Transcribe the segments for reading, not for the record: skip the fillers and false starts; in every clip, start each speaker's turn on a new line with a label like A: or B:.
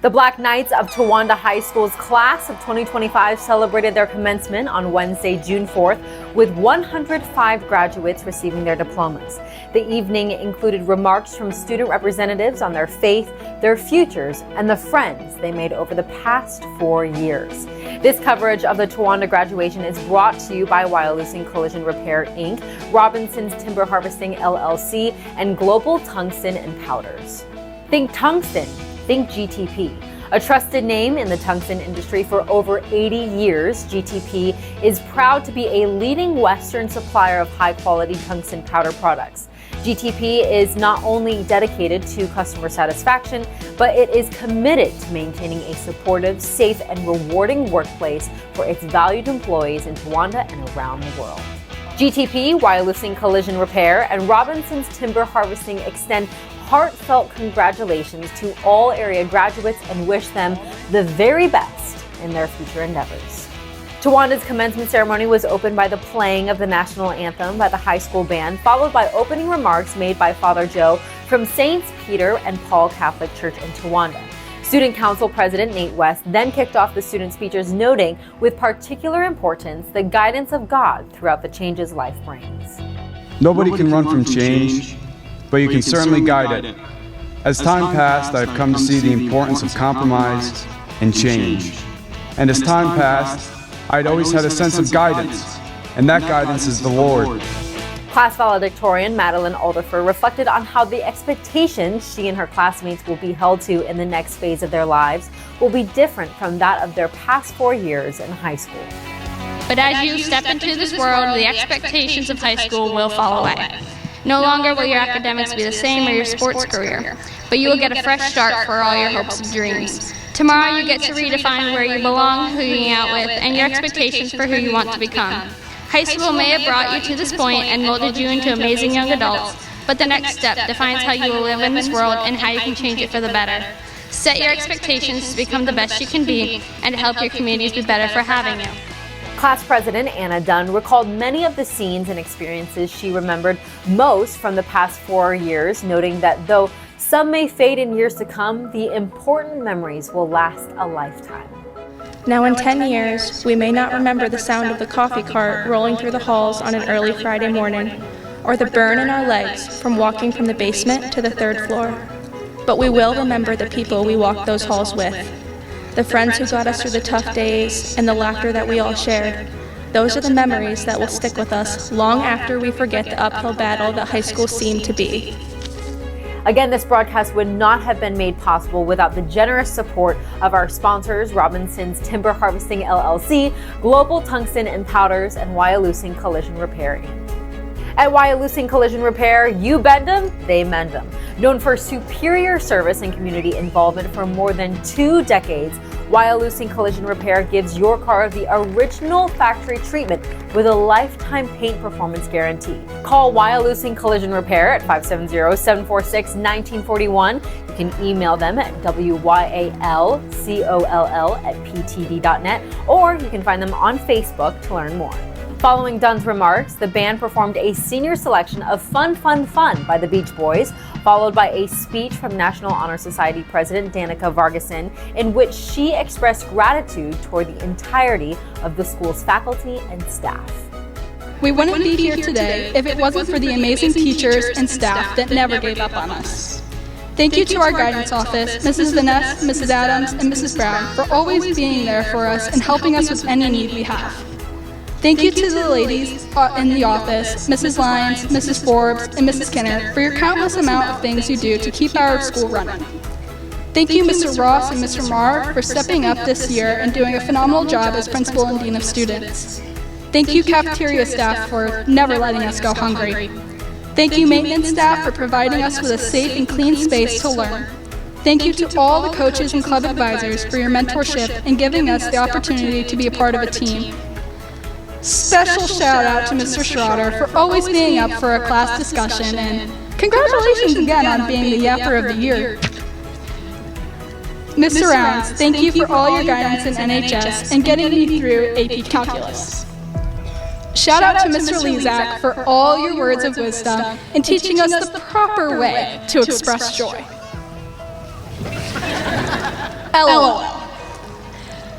A: The Black Knights of Towanda High School's class of 2025 celebrated their commencement on Wednesday, June 4th, with 105 graduates receiving their diplomas. The evening included remarks from student representatives on their faith, their futures, and the friends they made over the past 4 years. This coverage of the Towanda graduation is brought to you by Wyalusing Collision Repair Inc, Robinson's Timber Harvesting LLC, and Global Tungsten Powders. Think tungsten. Think GTP. A trusted name in the tungsten industry for over 80 years, GTP is proud to be a leading Western supplier of high-quality tungsten powder products. GTP is not only dedicated to customer satisfaction, but it is committed to maintaining a supportive, safe, and rewarding workplace for its valued employees in Towanda and around the world. GTP, Wyalusing Collision Repair, and Robinson's Timber Harvesting extend heartfelt congratulations to all area graduates and wish them the very best in their future endeavors. Towanda's commencement ceremony was opened by the playing of the national anthem by the high school band, followed by opening remarks made by Father Joe from Saints Peter and Paul Catholic Church in Towanda. Student Council President Nate West then kicked off the student speeches, noting with particular importance the guidance of God throughout the changes life brings.
B: Nobody can run from change, but you can certainly guide it. As time passed, I've come to see the importance of compromise and change. And as time passed, I'd always had a sense of guidance, and that guidance is the Lord.
A: Class valedictorian Madeline Alderfer reflected on how the expectations she and her classmates will be held to in the next phase of their lives will be different from that of their past 4 years in high school.
C: But as you step into this world, the expectations of high school will fall away. No longer will your academics be the same or your sports career, but you will get a fresh start for all your hopes and dreams. Tomorrow you get to redefine where you belong, who you hang out with, and your expectations for who you want to become. High school may have brought you to this point and molded you into amazing young adults, but the next step defines how you will live in this world and how you can change it for the better. Set your expectations to become the best you can be and to help your communities be better for having you.
A: Class President Anna Dunn recalled many of the scenes and experiences she remembered most from the past 4 years, noting that though some may fade in years to come, the important memories will last a lifetime.
D: Now in 10 years, we may not remember the sound of the coffee cart rolling through the halls on an early Friday morning, or the burn in our legs from walking from the basement to the 3rd floor. But we will remember the people we walked those halls with, the friends who got us through the tough days, and the laughter that we all shared. Those are the memories that will stick with us long after we forget the uphill battle that high school seemed to be.
A: Again, this broadcast would not have been made possible without the generous support of our sponsors, Robinson's Timber Harvesting LLC, Global Tungsten Powders, and Wyalusing Collision Repair Inc. At Wyalusing Collision Repair, you bend them, they mend them. Known for superior service and community involvement for more than 2 decades, Wyalusing Collision Repair gives your car the original factory treatment with a lifetime paint performance guarantee. Call Wyalusing Collision Repair at 570-746-1941. You can email them at wyalcoll@ptd.net, or you can find them on Facebook to learn more. Following Dunn's remarks, the band performed a senior selection of Fun, Fun, Fun by the Beach Boys, followed by a speech from National Honor Society President Danica Vargason, in which she expressed gratitude toward the entirety of the school's faculty and staff.
E: We wouldn't be here today if it wasn't for the amazing teachers and staff that never gave up on us. Thank you to our guidance office, Mrs. Vaness, Mrs. Adams, and Mrs. Brown, for always being there for us and helping us with any need we have. Thank you to the ladies in the office, Mrs. Lyons, Mrs. Forbes, and Mrs. Kinner, for your countless amount of things you do to keep our school running. Thank you, Mr. Ross and Mr. Marr, for stepping up this year and doing a phenomenal job as principal and dean of students. Thank you, cafeteria staff, for never letting us go hungry. Thank you, maintenance staff, for providing us with a safe and clean space to learn. Thank you to all the coaches and club advisors for your mentorship and giving us the opportunity to be a part of a team. Special shout out to Mr. Schroeder for always being up for a class discussion, and congratulations again on being the Yapper of the Year. Mr. Rounds, thank you for all your guidance in NHS and getting me through AP Calculus. Shout out to Mr. Lezak for all your words of wisdom and teaching us the proper way to express joy. LOL.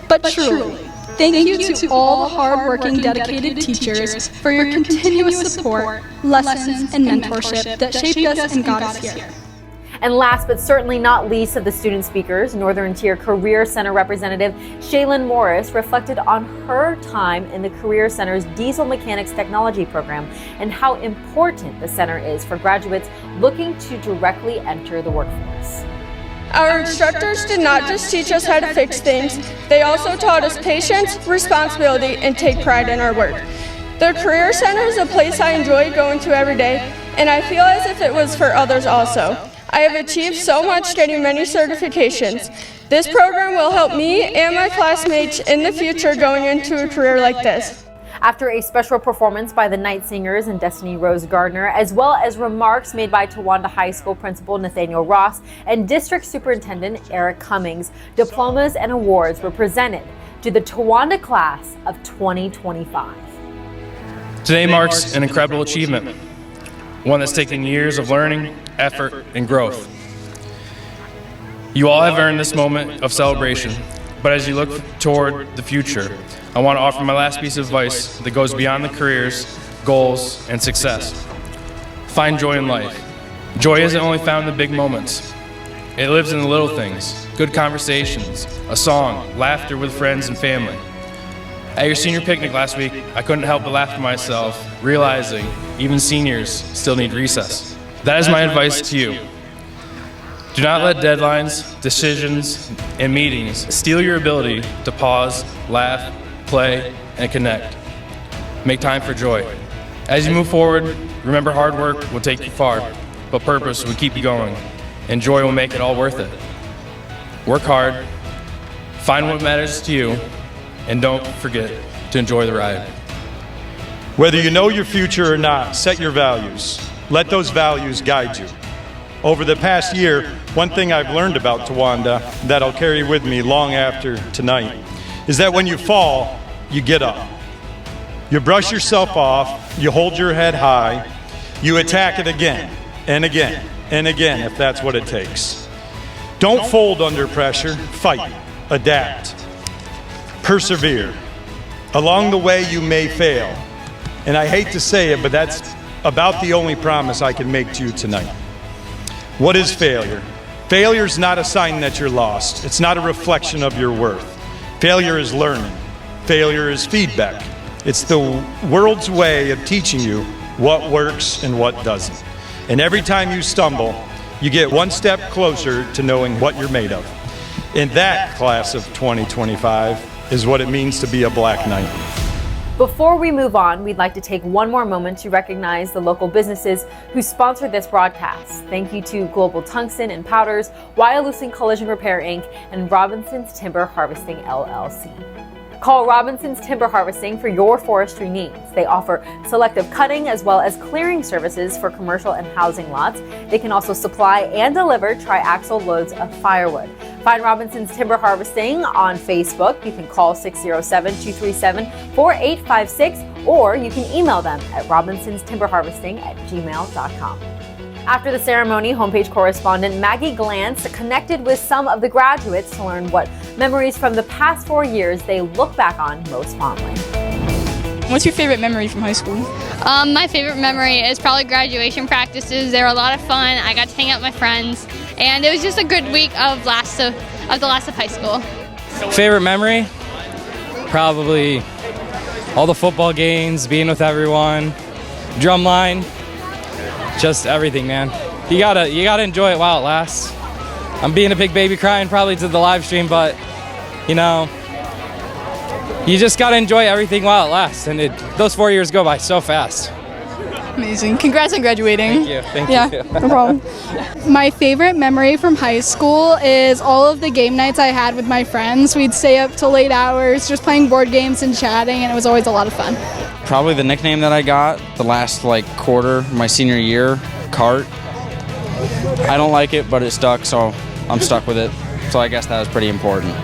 E: But truly, thank you to all the hard-working, dedicated teachers for your continuous support, lessons, and mentorship that shaped us and got us here.
A: And last but certainly not least of the student speakers, Northern Tier Career Center representative Shaylin Morris reflected on her time in the Career Center's Diesel Mechanics Technology program and how important the center is for graduates looking to directly enter the workforce.
F: Our instructors did not just teach us how to fix things, they also taught us patience, responsibility, and take pride in our work. The Career Center is a place I enjoy going to every day, and I feel as if it was for others also. I have achieved so much getting many certifications. This program will help me and my classmates in the future going into a career like this.
A: After a special performance by the Night Singers and Destiny Rose Gardner, as well as remarks made by Towanda High School Principal Nathaniel Ross and District Superintendent Eric Cummings, diplomas and awards were presented to the Towanda class of 2025.
G: Today marks an incredible achievement, one that's taken years of learning, effort, and growth. You all have earned this moment of celebration, but as you look toward the future, I want to offer my last piece of advice that goes beyond the careers, goals, and success. Find joy in life. Joy isn't only found in the big moments. It lives in the little things, good conversations, a song, laughter with friends and family. At your senior picnic last week, I couldn't help but laugh to myself, realizing even seniors still need recess. That is my advice to you. Do not let deadlines, decisions, and meetings steal your ability to pause, laugh, play, and connect. Make time for joy. As you move forward, remember hard work will take you far, but purpose will keep you going, and joy will make it all worth it. Work hard, find what matters to you, and don't forget to enjoy the ride.
H: Whether you know your future or not, set your values. Let those values guide you. Over the past year, one thing I've learned about Towanda that I'll carry with me long after tonight is that when you fall, you get up. You brush yourself off, you hold your head high, you attack it again and again and again if that's what it takes. Don't fold under pressure, fight, adapt, persevere. Along the way you may fail, and I hate to say it, but that's about the only promise I can make to you tonight. What is failure? Failure is not a sign that you're lost. It's not a reflection of your worth. Failure is learning. Failure is feedback. It's the world's way of teaching you what works and what doesn't. And every time you stumble, you get one step closer to knowing what you're made of. And that class of 2025 is what it means to be a Black Knight.
A: Before we move on, we'd like to take one more moment to recognize the local businesses who sponsored this broadcast. Thank you to Global Tungsten Powders, Wyalusing Collision Repair Inc, and Robinson's Timber Harvesting LLC. Call Robinson's Timber Harvesting for your forestry needs. They offer selective cutting as well as clearing services for commercial and housing lots. They can also supply and deliver triaxle loads of firewood. Find Robinson's Timber Harvesting on Facebook. You can call 607-237-4856 or you can email them at robinsonstimberharvesting@gmail.com. After the ceremony, homepage correspondent Maggie Glantz connected with some of the graduates to learn what memories from the past 4 years they look back on most fondly.
I: What's your favorite memory from high school?
C: My favorite memory is probably graduation practices. They were a lot of fun. I got to hang out with my friends, and it was just a good week of the last of high school.
J: Favorite memory? Probably all the football games, being with everyone, drumline, just everything, man. You gotta enjoy it while it lasts. I'm being a big baby crying probably to the live stream, but you know, you just gotta enjoy everything while it lasts, and those 4 years go by so fast.
I: Amazing. Congrats on graduating.
J: Thank you.
E: No problem. My favorite memory from high school is all of the game nights I had with my friends. We'd stay up till late hours just playing board games and chatting, and it was always a lot of fun.
K: Probably the nickname that I got the last quarter of my senior year, Cart. I don't like it, but it stuck, so I'm stuck with it. So I guess that was pretty important.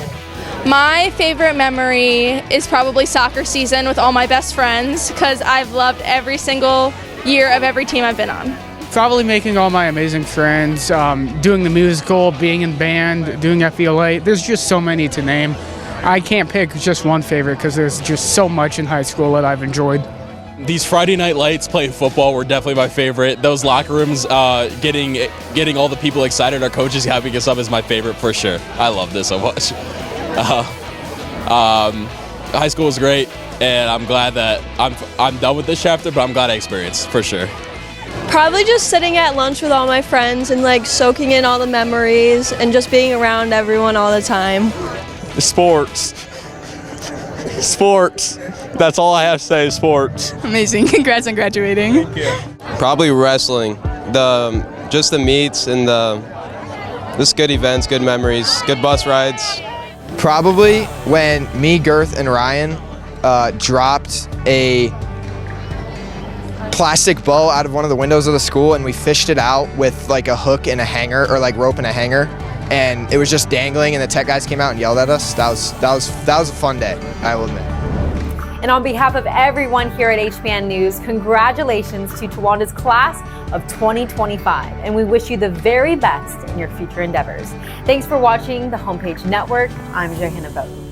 F: My favorite memory is probably soccer season with all my best friends because I've loved every single year of every team I've been on.
L: Probably making all my amazing friends, doing the musical, being in band, doing FELA. There's just so many to name. I can't pick just one favorite because there's just so much in high school that I've enjoyed.
M: These Friday night lights playing football were definitely my favorite. Those locker rooms, getting all the people excited, our coaches hyping us up is my favorite for sure. I love this so much. High school was great, and I'm glad that I'm done with this chapter, but I'm glad I experienced for sure.
F: Probably just sitting at lunch with all my friends and like soaking in all the memories and just being around everyone all the time.
M: Sports. That's all I have to say is sports.
I: Amazing. Congrats on graduating.
N: Probably wrestling. Just the meets and just good events, good memories, good bus rides.
O: Probably when me, Girth, and Ryan dropped a plastic bow out of one of the windows of the school, and we fished it out with like a hook and a hanger, or like rope and a hanger, and it was just dangling, and the tech guys came out and yelled at us. That was a fun day, I will admit.
A: And on behalf of everyone here at HPN News, congratulations to Towanda's class of 2025, and we wish you the very best in your future endeavors. Thanks for watching the Homepage Network. I'm Johanna Boat.